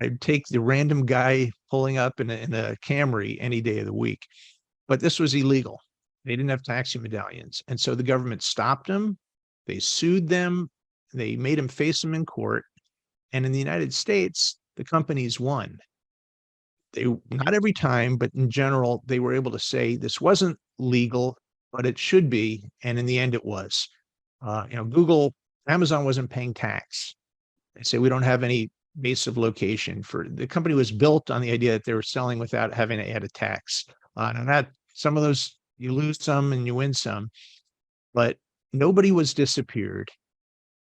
I'd take the random guy pulling up in a Camry any day of the week. But this was illegal. They didn't have taxi medallions. And so the government stopped them. They sued them. They made them face them in court. And in the United States, the companies won. Not every time, but in general, they were able to say this wasn't legal, but it should be. And in the end, it was. Google, Amazon wasn't paying tax. They say we don't have any base of location. For the company was built on the idea that they were selling without having to add a tax. And that some of those, you lose some and you win some, but nobody was disappeared.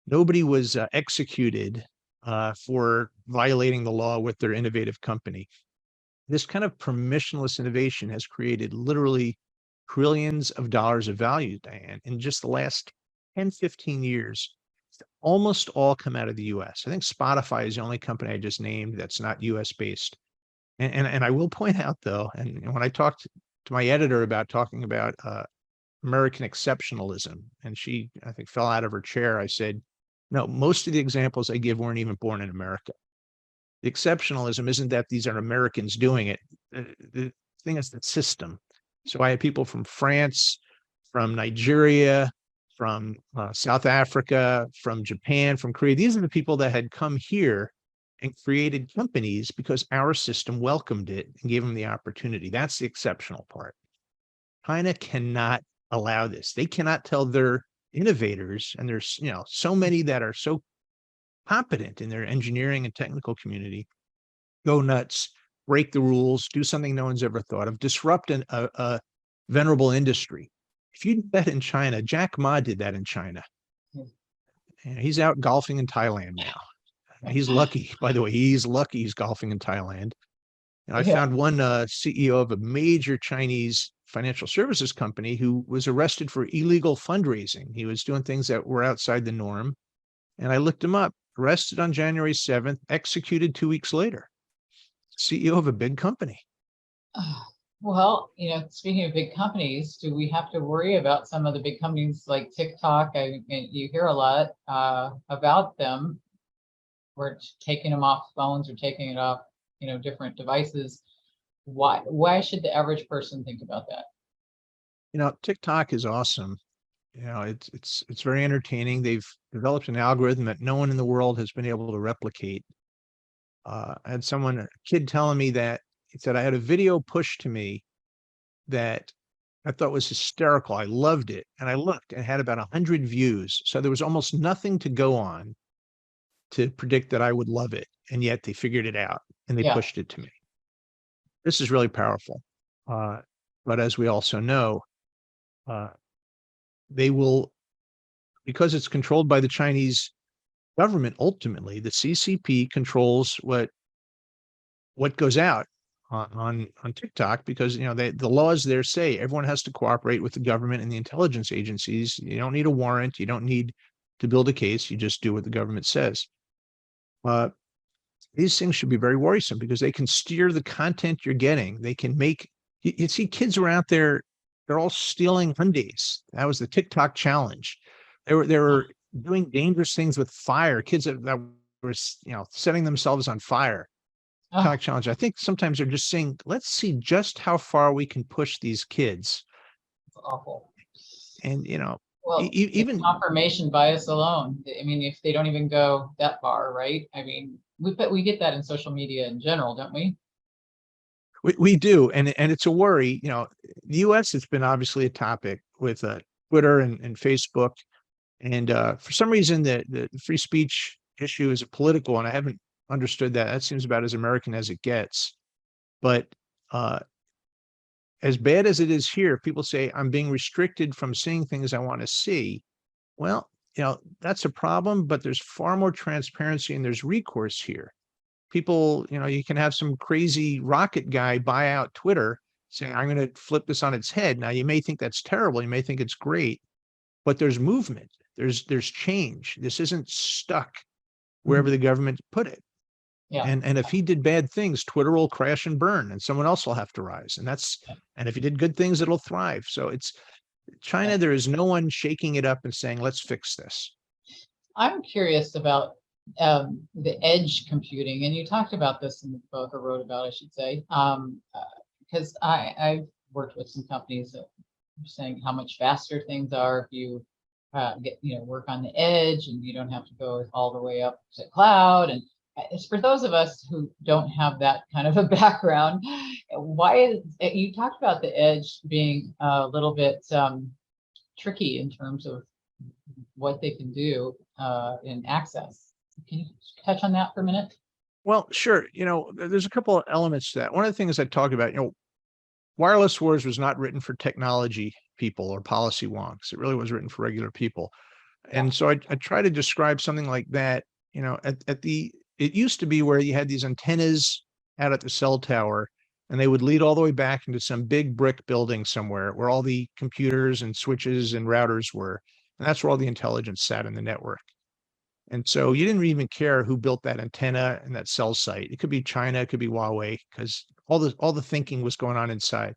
Nobody was executed for violating the law with their innovative company. This kind of permissionless innovation has created literally trillions of dollars of value, Diane, in just the last 10, 15 years. Almost all come out of the US. I think Spotify is the only company I just named that's not US based. And I will point out, though, and when I talked to my editor about talking about American exceptionalism, and she, I think, fell out of her chair, I said, no, most of the examples I give weren't even born in America. The exceptionalism isn't that these are Americans doing it. The thing is the system. So I had people from France, from Nigeria, from South Africa, from Japan, from Korea. These are the people that had come here and created companies because our system welcomed it and gave them the opportunity. That's the exceptional part. China cannot allow this. They cannot tell their innovators, and there's so many that are so competent in their engineering and technical community, go nuts, break the rules, do something no one's ever thought of, disrupt a venerable industry. If you did that in China, Jack Ma did that in China. And he's out golfing in Thailand now. He's lucky, by the way. He's lucky he's golfing in Thailand. And I found one CEO of a major Chinese financial services company who was arrested for illegal fundraising. He was doing things that were outside the norm. And I looked him up. arrested on January 7th, executed 2 weeks later. CEO of a big company. Well, speaking of big companies, do we have to worry about some of the big companies like TikTok? You hear a lot about them. We're taking them off phones or taking it off, different devices. Why should the average person think about that? TikTok is awesome. It's very entertaining. They've developed an algorithm that no one in the world has been able to replicate. I had a kid telling me that he said, I had a video pushed to me that I thought was hysterical. I loved it. And I looked and it had about 100 views. So there was almost nothing to go on to predict that I would love it. And yet they figured it out and they pushed it to me. This is really powerful. But as we also know, they will, because it's controlled by the Chinese government, ultimately, the CCP controls what goes out on TikTok, because the laws there say everyone has to cooperate with the government and the intelligence agencies. You don't need a warrant. You don't need to build a case. You just do what the government says. These things should be very worrisome because they can steer the content you're getting. They can make you see kids were out there. They're all stealing Hyundais. That was the TikTok challenge. They were doing dangerous things with fire. Kids that were setting themselves on fire. TikTok challenge. I think sometimes they're just saying, let's see just how far we can push these kids. It's awful. And well, even confirmation bias alone. I mean, if they don't even go that far, right? I mean, we get that in social media in general, don't we? We do, and it's a worry. The U.S. has been obviously a topic with Twitter and Facebook, and for some reason the free speech issue is a political, and I haven't understood that. That seems about as American as it gets. But as bad as it is here, people say I'm being restricted from seeing things I want to see. Well, that's a problem, but there's far more transparency and there's recourse here. People, you can have some crazy rocket guy buy out Twitter saying, I'm going to flip this on its head. Now, you may think that's terrible. You may think it's great, but there's movement. There's change. This isn't stuck wherever the government put it. Yeah. And if he did bad things, Twitter will crash and burn and someone else will have to rise. And if he did good things, it'll thrive. So it's China. There is no one shaking it up and saying, let's fix this. I'm curious about the edge computing, and you talked about this in the book, or wrote about, I should say, because I've worked with some companies that are saying how much faster things are if you work on the edge and you don't have to go all the way up to cloud. And it's for those of us who don't have that kind of a background. You talked about the edge being a little bit tricky in terms of what they can do in access. Can you touch on that for a minute? Well, sure. There's a couple of elements to that. One of the things I talk about, Wireless Wars was not written for technology people or policy wonks. It really was written for regular people. And so I try to describe something like that. It used to be where you had these antennas out at the cell tower, and they would lead all the way back into some big brick building somewhere where all the computers and switches and routers were. And that's where all the intelligence sat in the network. And so you didn't even care who built that antenna and that cell site. It could be China, it could be Huawei, because all the thinking was going on inside.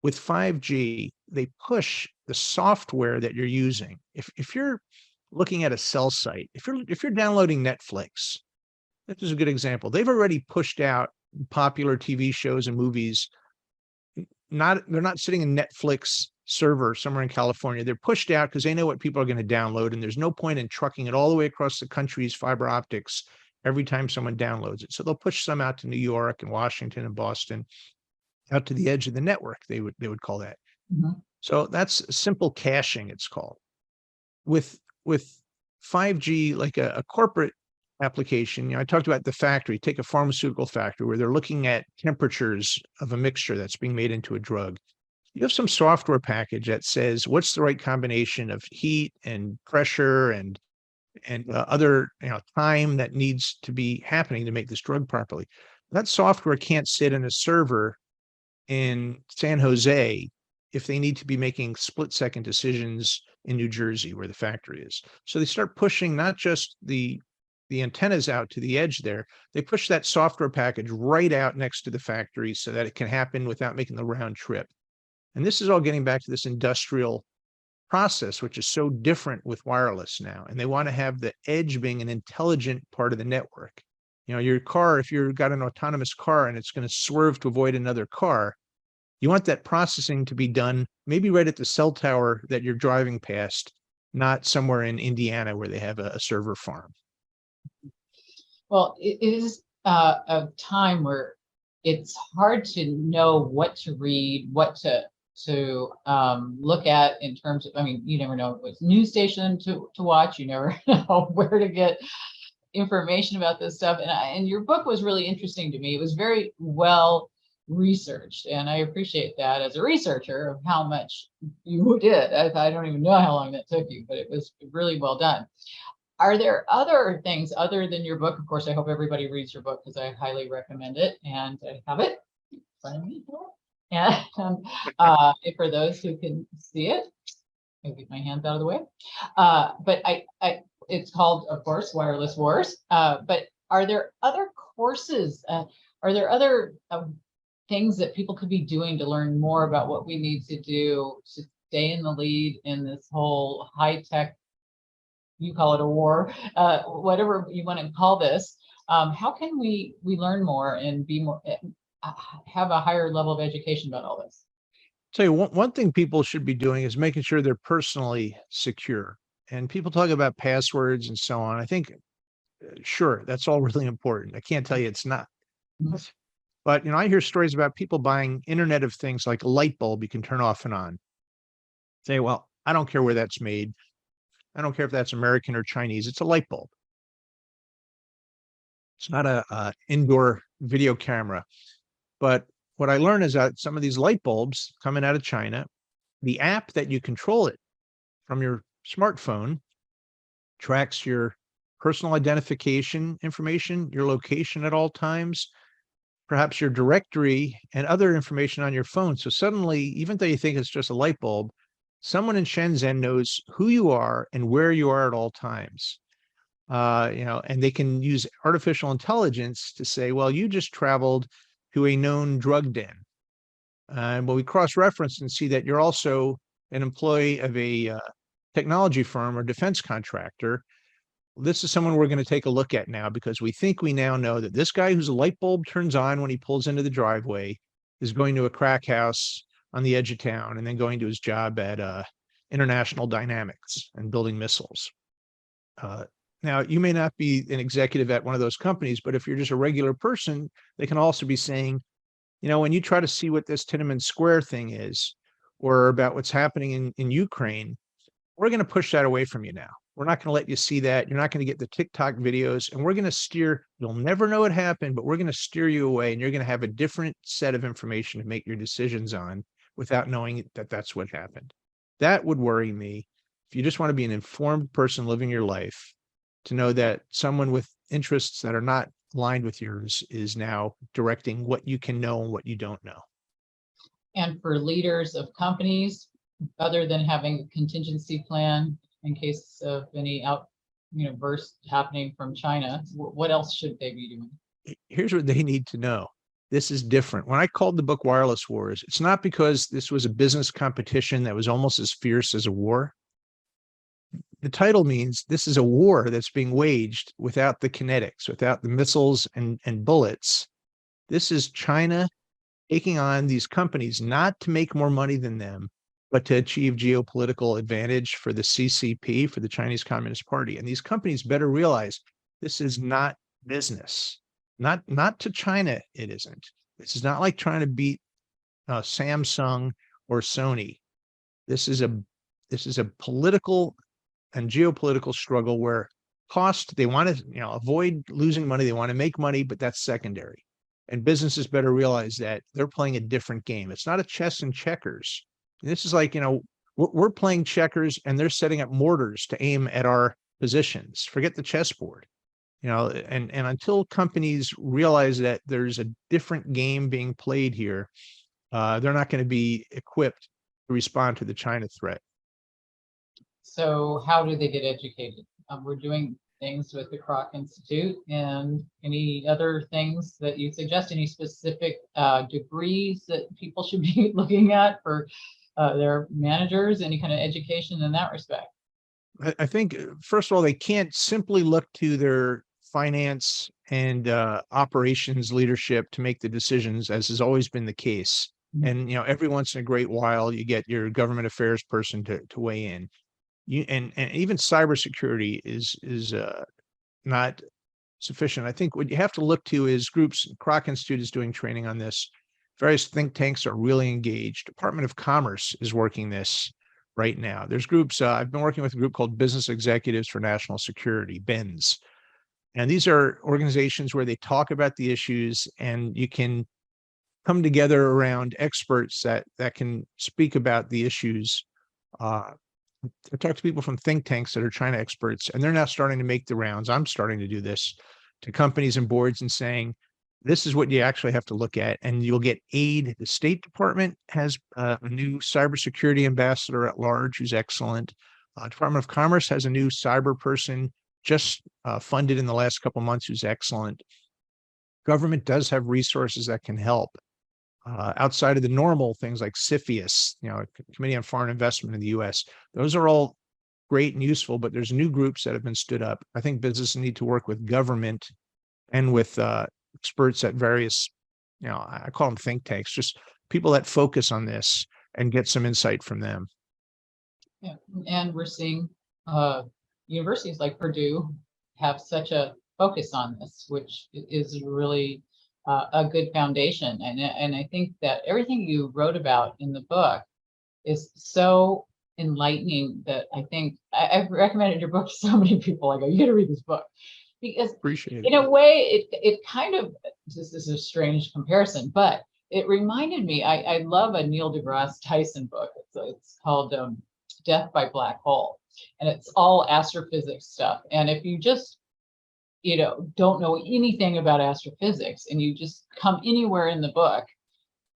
With 5G, they push the software that you're using. If you're looking at a cell site, if you're downloading Netflix, this is a good example. They've already pushed out popular TV shows and movies. They're not sitting in Netflix server somewhere in California. They're pushed out because they know what people are going to download, and there's no point in trucking it all the way across the country's fiber optics every time someone downloads it. So they'll push some out to New York and Washington and Boston, out to the edge of the network, they would call that. So that's simple caching, it's called. With 5G, like a corporate application, I talked about the factory. Take a pharmaceutical factory where they're looking at temperatures of a mixture that's being made into a drug. You have some software package that says what's the right combination of heat and pressure and other time that needs to be happening to make this drug properly. That software can't sit in a server in San Jose if they need to be making split-second decisions in New Jersey where the factory is. So they start pushing not just the the antennas out to the edge there, they push that software package right out next to the factory so that it can happen without making the round trip. And this is all getting back to this industrial process, which is so different with wireless now. And they want to have the edge being an intelligent part of the network. Your car, if you've got an autonomous car and it's going to swerve to avoid another car, you want that processing to be done maybe right at the cell tower that you're driving past, not somewhere in Indiana where they have a server farm. Well, it is a time where it's hard to know what to read, what to look at in terms of, I mean, you never know what news station to watch. You never know where to get information about this stuff. And your book was really interesting to me. It was very well researched, and I appreciate that as a researcher of how much you did. I don't even know how long that took you, but it was really well done. Are there other things other than your book? Of course, I hope everybody reads your book because I highly recommend it, and I have it in front of me. And for those who can see it, I'll get my hands out of the way. But it's called, of course, Wireless Wars. But are there other courses? Are there other things that people could be doing to learn more about what we need to do to stay in the lead in this whole high-tech, you call it a war, whatever you want to call this? How can we learn more and be more, have a higher level of education about all this? Tell you one thing people should be doing is making sure they're personally secure. And people talk about passwords and so on. I think, sure, that's all really important. I can't tell you it's not. But I hear stories about people buying Internet of Things like a light bulb you can turn off and on. Say, well, I don't care where that's made. I don't care if that's American or Chinese. It's a light bulb. It's not a indoor video camera. But what I learned is that some of these light bulbs coming out of China, the app that you control it from your smartphone tracks your personal identification information, your location at all times, perhaps your directory and other information on your phone. So suddenly, even though you think it's just a light bulb, someone in Shenzhen knows who you are and where you are at all times. And they can use artificial intelligence to say, well, you just traveled to a known drug den. And when we cross-reference and see that you're also an employee of a technology firm or defense contractor, this is someone we're going to take a look at now, because we think we now know that this guy whose light bulb turns on when he pulls into the driveway is going to a crack house on the edge of town and then going to his job at International Dynamics and building missiles. Now, you may not be an executive at one of those companies, but if you're just a regular person, they can also be saying, when you try to see what this Tiananmen Square thing is, or about what's happening in Ukraine, we're going to push that away from you now. We're not going to let you see that. You're not going to get the TikTok videos, and we're going to steer. You'll never know what happened, but we're going to steer you away, and you're going to have a different set of information to make your decisions on without knowing that that's what happened. That would worry me. If you just want to be an informed person living your life, to know that someone with interests that are not aligned with yours is now directing what you can know and what you don't know. And for leaders of companies, other than having a contingency plan in case of any burst happening from China, what else should they be doing? Here's what they need to know. This is different. When I called the book Wireless Wars, it's not because this was a business competition that was almost as fierce as a war. The title means this is a war that's being waged without the kinetics, without the missiles and bullets. This is China taking on these companies not to make more money than them, but to achieve geopolitical advantage for the CCP, for the Chinese Communist Party. And these companies better realize this is not business. Not to China, it isn't. This is not like trying to beat Samsung or Sony. This is a political and geopolitical struggle where cost, they want to avoid losing money. They want to make money, but that's secondary. And businesses better realize that they're playing a different game. It's not a chess and checkers. This is like, we're playing checkers and they're setting up mortars to aim at our positions. Forget the chessboard. And until companies realize that there's a different game being played here, they're not going to be equipped to respond to the China threat. So how do they get educated? We're doing things with the Kroc Institute, and any other things that you suggest, any specific degrees that people should be looking at for their managers, any kind of education in that respect? I think, first of all, they can't simply look to their finance and operations leadership to make the decisions, as has always been the case. And, every once in a great while, you get your government affairs person to weigh in. And even cybersecurity is not sufficient. I think what you have to look to is groups. Kroc Institute is doing training on this. Various think tanks are really engaged. Department of Commerce is working this right now. There's groups. I've been working with a group called Business Executives for National Security, BENS. And these are organizations where they talk about the issues, and you can come together around experts that can speak about the issues. I talk to people from think tanks that are China experts, and they're now starting to make the rounds. I'm starting to do this to companies and boards and saying, this is what you actually have to look at, and you'll get aid. The State Department has a new cybersecurity ambassador at large who's excellent. Department of Commerce has a new cyber person just funded in the last couple of months who's excellent. Government does have resources that can help. Outside of the normal things like CFIUS, Committee on Foreign Investment in the U.S., those are all great and useful, but there's new groups that have been stood up. I think businesses need to work with government and with experts at various, I call them think tanks, just people that focus on this and get some insight from them. Yeah, and we're seeing universities like Purdue have such a focus on this, which is really a good foundation. And I think that everything you wrote about in the book is so enlightening that I think I've recommended your book to so many people. I go, you got to read this book, because Appreciate in it. a way it kind of, this is a strange comparison, but it reminded me, I love a Neil deGrasse Tyson book. It's called Death by Black Hole, and it's all astrophysics stuff. And if you just don't know anything about astrophysics and you just come anywhere in the book,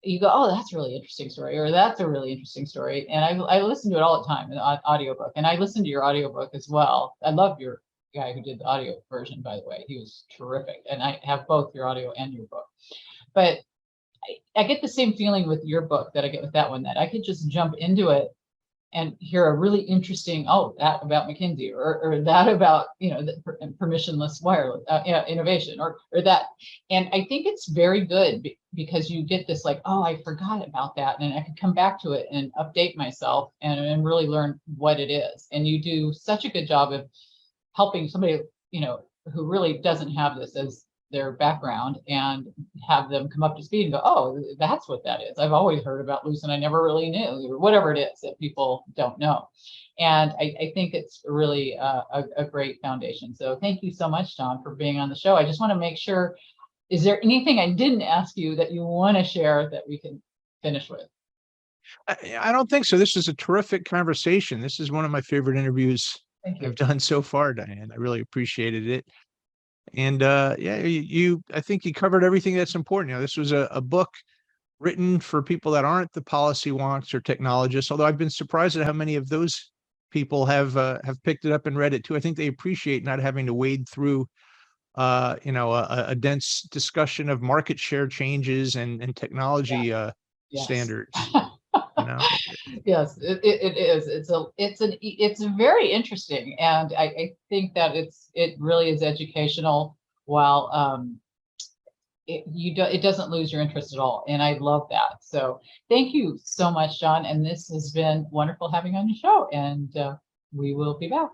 you go, oh, that's a really interesting story, or that's a really interesting story. And I listen to it all the time in the audiobook, and I listened to your audiobook as well. I love your guy who did the audio version, by the way. He was terrific. And I have both your audio and your book. But I get the same feeling with your book that I get with that one, that I could just jump into it and hear a really interesting, that about McKinsey, or that about, the permissionless wireless innovation, or that. And I think it's very good because you get this like, oh, I forgot about that. And I can come back to it and update myself and really learn what it is. And you do such a good job of helping somebody, who really doesn't have this as their background, and have them come up to speed and go, oh, that's what that is. I've always heard about Lucent, I never really knew, or whatever it is that people don't know. And I think it's really a great foundation. So thank you so much, Jon, for being on the show. I just want to make sure, is there anything I didn't ask you that you want to share that we can finish with? I don't think so. This is a terrific conversation. This is one of my favorite interviews I've done so far, Diane. I really appreciated it. And I think you covered everything that's important. This was a book written for people that aren't the policy wonks or technologists, although I've been surprised at how many of those people have picked it up and read it too. I think they appreciate not having to wade through a dense discussion of market share changes and technology standards. Yes, it is. It's very interesting, and I think that it really is educational, while it doesn't lose your interest at all, and I love that. So thank you so much, Jon, and this has been wonderful having you on the show, and we will be back.